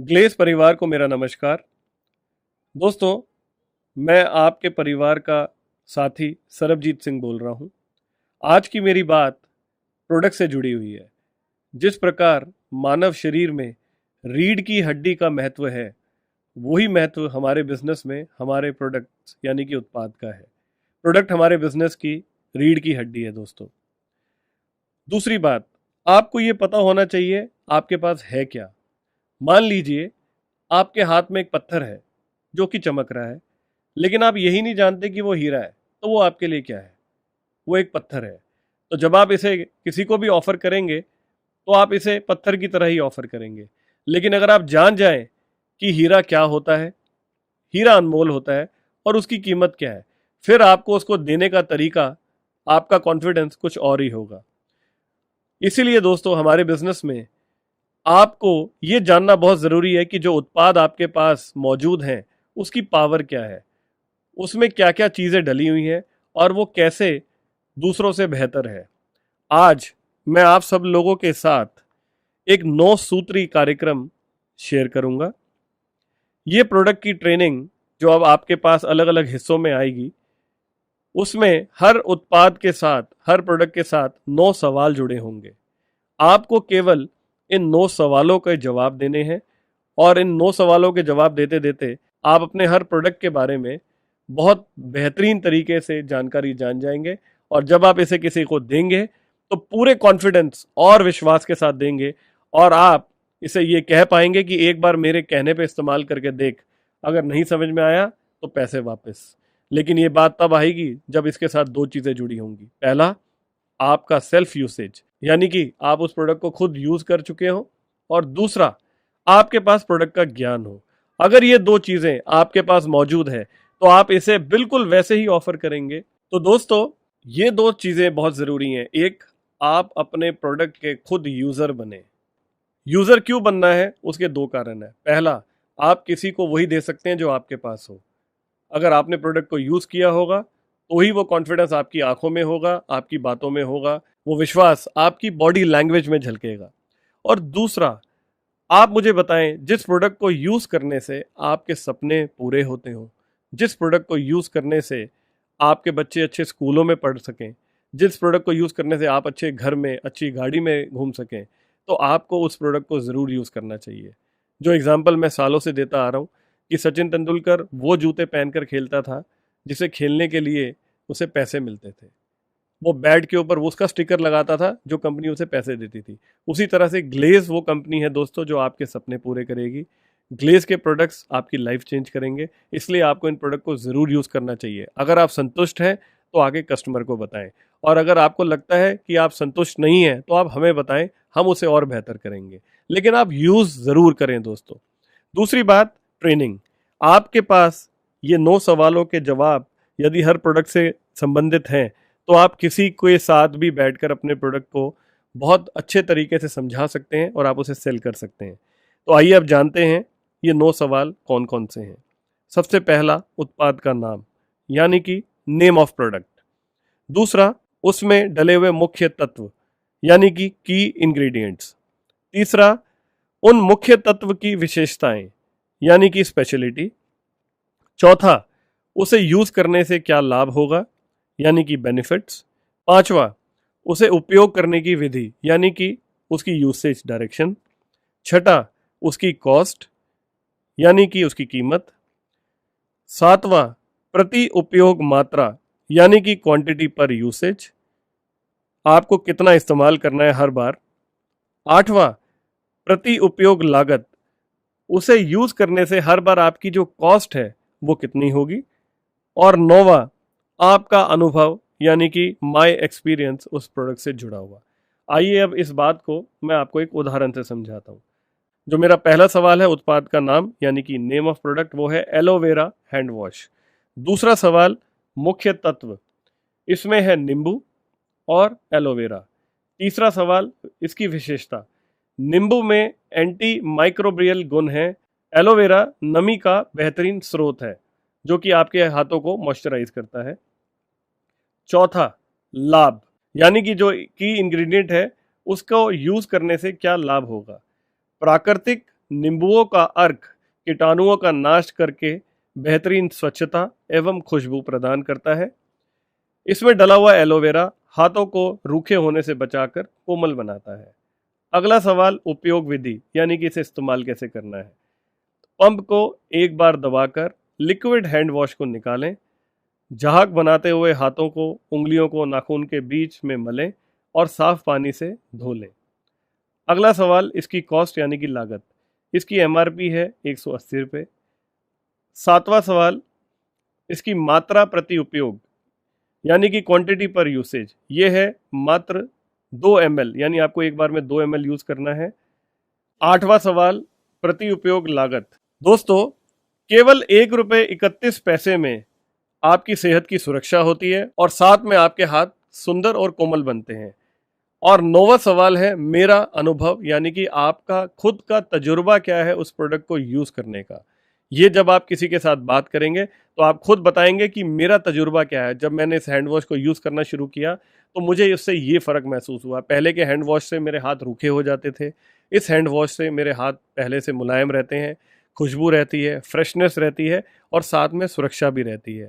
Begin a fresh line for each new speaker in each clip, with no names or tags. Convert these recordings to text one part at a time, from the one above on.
Glace परिवार को मेरा नमस्कार। दोस्तों, मैं आपके परिवार का साथी सरबजीत सिंह बोल रहा हूँ। आज की मेरी बात प्रोडक्ट से जुड़ी हुई है। जिस प्रकार मानव शरीर में रीढ़ की हड्डी का महत्व है, वही महत्व हमारे बिजनेस में हमारे प्रोडक्ट यानी कि उत्पाद का है। प्रोडक्ट हमारे बिजनेस की रीढ़ की हड्डी है दोस्तों। दूसरी बात, आपको ये पता होना चाहिए आपके पास है क्या। मान लीजिए आपके हाथ में एक पत्थर है जो कि चमक रहा है, लेकिन आप यही नहीं जानते कि वो हीरा है, तो वो आपके लिए क्या है? वो एक पत्थर है। तो जब आप इसे किसी को भी ऑफर करेंगे, तो आप इसे पत्थर की तरह ही ऑफर करेंगे। लेकिन अगर आप जान जाएं कि हीरा क्या होता है, हीरा अनमोल होता है और उसकी कीमत क्या है, फिर आपको उसको देने का तरीका, आपका कॉन्फिडेंस कुछ और ही होगा। इसीलिए दोस्तों, हमारे बिजनेस में आपको ये जानना बहुत ज़रूरी है कि जो उत्पाद आपके पास मौजूद हैं, उसकी पावर क्या है, उसमें क्या-क्या चीज़ें डली हुई हैं और वो कैसे दूसरों से बेहतर है। आज मैं आप सब लोगों के साथ एक 9 सूत्री कार्यक्रम शेयर करूंगा। ये प्रोडक्ट की ट्रेनिंग जो अब आपके पास अलग-अलग हिस्सों में आएगी, उसमें हर उत्पाद के साथ, हर प्रोडक्ट के साथ 9 सवाल जुड़े होंगे। आपको केवल इन 9 सवालों के जवाब देने हैं और इन 9 सवालों के जवाब देते देते आप अपने हर प्रोडक्ट के बारे में बहुत बेहतरीन तरीके से जानकारी जान जाएंगे। और जब आप इसे किसी को देंगे, तो पूरे कॉन्फिडेंस और विश्वास के साथ देंगे और आप इसे ये कह पाएंगे कि एक बार मेरे कहने पे इस्तेमाल करके देख, अगर नहीं समझ में आया तो पैसे वापस। लेकिन ये बात तब आएगी जब इसके साथ 2 चीज़ें जुड़ी होंगी। पहला, आपका सेल्फ यूसेज, यानी कि आप उस प्रोडक्ट को खुद यूज कर चुके हो, और दूसरा, आपके पास प्रोडक्ट का ज्ञान हो। अगर ये 2 चीजें आपके पास मौजूद है, तो आप इसे बिल्कुल वैसे ही ऑफर करेंगे। तो दोस्तों, ये 2 चीजें बहुत जरूरी हैं। एक, आप अपने प्रोडक्ट के खुद यूजर बने। यूजर क्यों बनना है, उसके 2 कारण है। पहला, आप किसी को वही दे सकते हैं जो आपके पास हो। अगर आपने प्रोडक्ट को यूज किया होगा, तो ही वो कॉन्फिडेंस आपकी आंखों में होगा, आपकी बातों में होगा, वो विश्वास आपकी बॉडी लैंग्वेज में झलकेगा। और दूसरा, आप मुझे बताएं, जिस प्रोडक्ट को यूज करने से आपके सपने पूरे होते हो, जिस प्रोडक्ट को यूज करने से आपके बच्चे अच्छे स्कूलों में पढ़ सकें, जिस प्रोडक्ट को यूज करने से आप अच्छे घर में, अच्छी गाड़ी में घूम सकें, तो आपको उस प्रोडक्ट को जरूर यूज करना चाहिए। जो एग्जाम्पल मैं सालों से देता आ रहा हूँ कि सचिन तेंदुलकर वो जूते पहनकर खेलता था जिसे खेलने के लिए उसे पैसे मिलते थे। वो बैट के ऊपर वो उसका स्टिकर लगाता था जो कंपनी उसे पैसे देती थी। उसी तरह से ग्लेज वो कंपनी है दोस्तों, जो आपके सपने पूरे करेगी। ग्लेज के प्रोडक्ट्स आपकी लाइफ चेंज करेंगे, इसलिए आपको इन प्रोडक्ट को ज़रूर यूज़ करना चाहिए। अगर आप संतुष्ट हैं, तो आगे कस्टमर को बताएं, और अगर आपको लगता है कि आप संतुष्ट नहीं हैं, तो आप हमें बताएं, हम उसे और बेहतर करेंगे। लेकिन आप यूज़ ज़रूर करें दोस्तों। दूसरी बात, ट्रेनिंग। आपके पास ये 9 सवालों के जवाब यदि हर प्रोडक्ट से संबंधित हैं, तो आप किसी के साथ भी बैठकर अपने प्रोडक्ट को बहुत अच्छे तरीके से समझा सकते हैं और आप उसे सेल कर सकते हैं। तो आइए अब जानते हैं ये 9 सवाल कौन कौन से हैं। सबसे पहला, उत्पाद का नाम, यानी कि नेम ऑफ प्रोडक्ट। दूसरा, उसमें डले हुए मुख्य तत्व, यानी कि की इंग्रेडिएंट्स। तीसरा, उन मुख्य तत्व की विशेषताएं, यानी कि स्पेशलिटी। चौथा, उसे यूज करने से क्या लाभ होगा, यानी कि बेनिफिट्स। पांचवा, उसे उपयोग करने की विधि, यानी कि उसकी यूसेज डायरेक्शन। छठा, उसकी कॉस्ट, यानी कि उसकी कीमत। सातवां, प्रति उपयोग मात्रा, यानी कि क्वांटिटी पर यूसेज, आपको कितना इस्तेमाल करना है हर बार। आठवां, प्रति उपयोग लागत, उसे यूज करने से हर बार आपकी जो कॉस्ट है वो कितनी होगी। और नौवां, आपका अनुभव, यानी कि माय एक्सपीरियंस उस प्रोडक्ट से जुड़ा हुआ। आइए अब इस बात को मैं आपको एक उदाहरण से समझाता हूँ। जो मेरा पहला सवाल है, उत्पाद का नाम यानी कि नेम ऑफ प्रोडक्ट, वो है एलोवेरा हैंड वॉश। दूसरा सवाल, मुख्य तत्व, इसमें है नींबू और एलोवेरा। तीसरा सवाल, इसकी विशेषता, नींबू में एंटी माइक्रोबियल गुण है, एलोवेरा नमी का बेहतरीन स्रोत है जो कि आपके हाथों को मॉइस्चराइज करता है। चौथा, लाभ, यानी कि जो की इंग्रेडिएंट है उसको यूज करने से क्या लाभ होगा। प्राकृतिक नींबुओं का अर्क कीटाणुओं का नाश करके बेहतरीन स्वच्छता एवं खुशबू प्रदान करता है। इसमें डला हुआ एलोवेरा हाथों को रूखे होने से बचाकर कोमल बनाता है। अगला सवाल उपयोग विधि यानी कि इसे इस्तेमाल कैसे करना है। पंप को एक बार दबाकर लिक्विड हैंड वॉश को निकालें। जहाक बनाते हुए हाथों को, उंगलियों को नाखून के बीच में मलें और साफ पानी से धो लें। अगला सवाल इसकी कॉस्ट यानी कि लागत। इसकी एमआरपी है 180 रुपये। 7वां सवाल इसकी मात्रा प्रति उपयोग यानी कि क्वांटिटी पर यूसेज। ये है मात्र 2 ml, यानी आपको एक बार में 2 ml यूज करना है। 8वां सवाल प्रति उपयोग लागत। दोस्तों, केवल ₹1.31 में आपकी सेहत की सुरक्षा होती है और साथ में आपके हाथ सुंदर और कोमल बनते हैं। और 9वां सवाल है मेरा अनुभव, यानी कि आपका खुद का तजुर्बा क्या है उस प्रोडक्ट को यूज करने का। ये जब आप किसी के साथ बात करेंगे तो आप खुद बताएंगे कि मेरा तजुर्बा क्या है। जब मैंने इस हैंड वॉश को यूज करना शुरू किया तो मुझे इससे ये फर्क महसूस हुआ। पहले के हैंड वॉश से मेरे हाथ रूखे हो जाते थे, इस हैंड वॉश से मेरे हाथ पहले से मुलायम रहते हैं, खुशबू रहती है, फ्रेशनेस रहती है और साथ में सुरक्षा भी रहती है।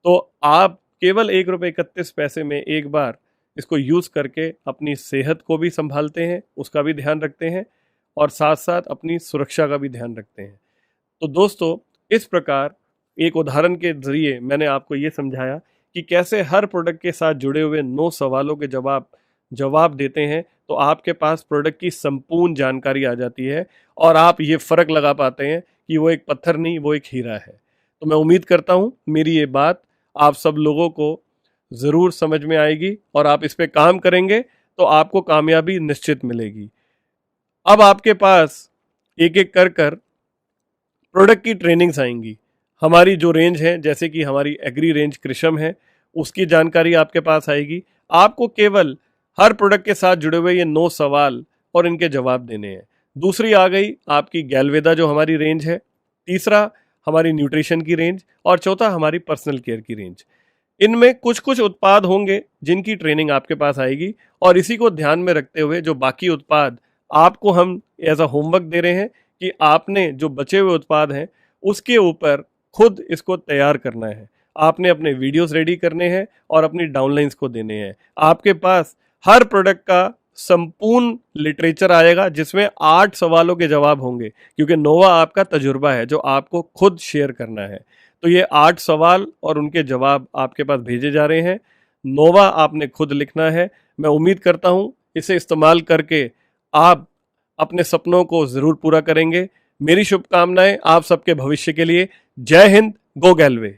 तो आप केवल ₹1.31 में एक बार इसको यूज़ करके अपनी सेहत को भी संभालते हैं, उसका भी ध्यान रखते हैं और साथ साथ अपनी सुरक्षा का भी ध्यान रखते हैं। तो दोस्तों, इस प्रकार एक उदाहरण के जरिए मैंने आपको ये समझाया कि कैसे हर प्रोडक्ट के साथ जुड़े हुए 9 सवालों के जवाब देते हैं तो आपके पास प्रोडक्ट की संपूर्ण जानकारी आ जाती है और आप ये फ़र्क लगा पाते हैं कि वो एक पत्थर नहीं, वो एक हीरा है। तो मैं उम्मीद करता हूँ मेरी ये बात आप सब लोगों को ज़रूर समझ में आएगी और आप इस पे काम करेंगे तो आपको कामयाबी निश्चित मिलेगी। अब आपके पास एक एक कर प्रोडक्ट की ट्रेनिंग्स आएंगी। हमारी जो रेंज है, जैसे कि हमारी एग्री रेंज कृषम है, उसकी जानकारी आपके पास आएगी। आपको केवल हर प्रोडक्ट के साथ जुड़े हुए ये 9 सवाल और इनके जवाब देने हैं। दूसरी आ गई आपकी गैलवेदा जो हमारी रेंज है। तीसरा हमारी न्यूट्रिशन की रेंज और चौथा हमारी पर्सनल केयर की रेंज। इनमें कुछ कुछ उत्पाद होंगे जिनकी ट्रेनिंग आपके पास आएगी और इसी को ध्यान में रखते हुए जो बाकी उत्पाद आपको हम एज अ होमवर्क दे रहे हैं कि आपने जो बचे हुए उत्पाद हैं उसके ऊपर खुद इसको तैयार करना है। आपने अपने वीडियोस रेडी करने हैं और अपनी डाउनलाइंस को देने हैं। आपके पास हर प्रोडक्ट का संपूर्ण लिटरेचर आएगा जिसमें 8 सवालों के जवाब होंगे, क्योंकि नोवा आपका तजुर्बा है जो आपको खुद शेयर करना है। तो ये 8 सवाल और उनके जवाब आपके पास भेजे जा रहे हैं। नोवा आपने खुद लिखना है। मैं उम्मीद करता हूँ इसे इस्तेमाल करके आप अपने सपनों को ज़रूर पूरा करेंगे। मेरी शुभकामनाएं आप सबके भविष्य के लिए। जय हिंद, गो गैलवे।